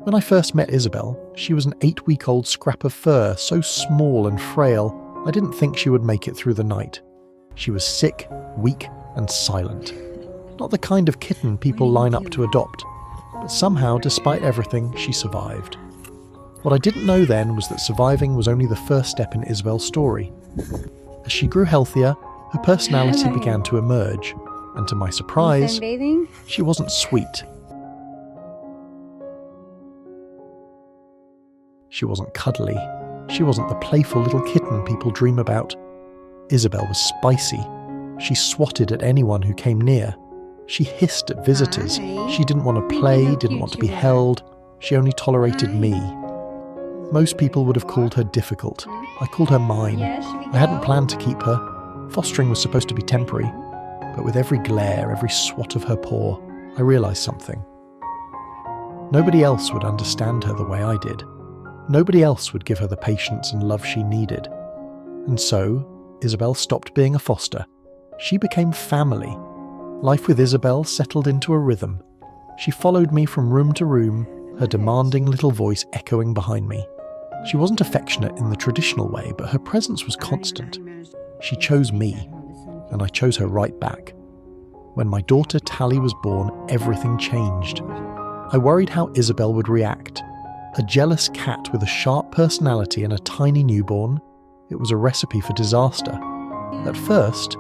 When I first met Isabelle, she was an 8-week-old scrap of fur, so small and frail, I didn't think she would make it through the night. She was sick, weak, and silent. Not the kind of kitten people line up to adopt, but somehow, despite everything, she survived. What I didn't know then was that surviving was only the first step in Isabelle's story. As she grew healthier, her personality began to emerge, and to my surprise, she wasn't sweet. She wasn't cuddly. She wasn't the playful little kitten people dream about. Isabelle was spicy. She swatted at anyone who came near. She hissed at visitors. She didn't want to play, didn't want to be held. She only tolerated me. Most people would have called her difficult. I called her mine. I hadn't planned to keep her. Fostering was supposed to be temporary. But with every glare, every swat of her paw, I realised something. Nobody else would understand her the way I did. Nobody else would give her the patience and love she needed. And so, Isabelle stopped being a foster. She became family. Life with Isabelle settled into a rhythm. She followed me from room to room, her demanding little voice echoing behind me. She wasn't affectionate in the traditional way, but her presence was constant. She chose me, and I chose her right back. When my daughter Tally was born, everything changed. I worried how Isabelle would react. A jealous cat with a sharp personality and a tiny newborn, it was a recipe for disaster. At first,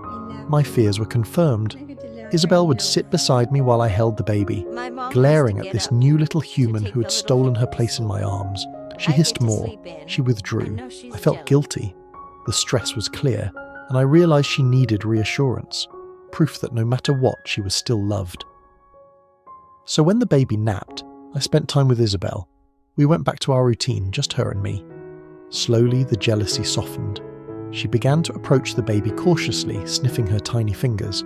my fears were confirmed. Isabelle would sit beside me while I held the baby, glaring at this new little human who had stolen her place in my arms. She hissed more. She withdrew. I felt guilty. The stress was clear, and I realized she needed reassurance, proof that no matter what, she was still loved. So when the baby napped, I spent time with Isabelle. We went back to our routine, just her and me. Slowly, the jealousy softened. She began to approach the baby cautiously, sniffing her tiny fingers.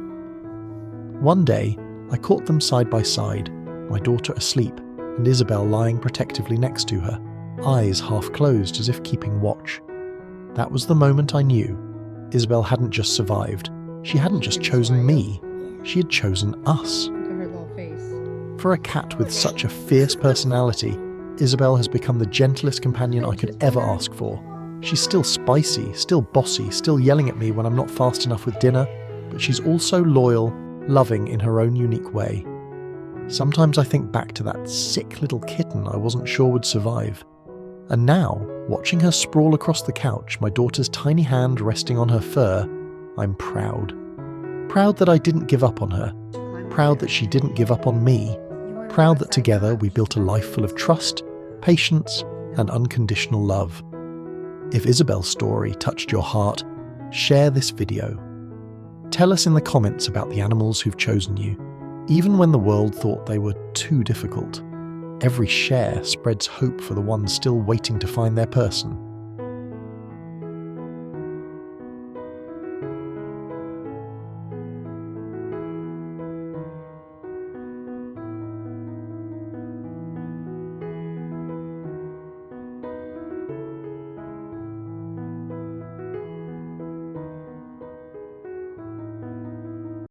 One day, I caught them side by side, my daughter asleep, and Isabelle lying protectively next to her, eyes half closed as if keeping watch. That was the moment I knew. Isabelle hadn't just survived. She hadn't just chosen me. She had chosen us. For a cat with such a fierce personality, Isabelle has become the gentlest companion I could ever ask for. She's still spicy, still bossy, still yelling at me when I'm not fast enough with dinner, but she's also loyal, loving in her own unique way. Sometimes I think back to that sick little kitten I wasn't sure would survive. And now, watching her sprawl across the couch, my daughter's tiny hand resting on her fur, I'm proud. Proud that I didn't give up on her. Proud that she didn't give up on me. Proud that together we built a life full of trust, patience, and unconditional love. If Isabelle's story touched your heart, share this video. Tell us in the comments about the animals who've chosen you, even when the world thought they were too difficult. Every share spreads hope for the ones still waiting to find their person.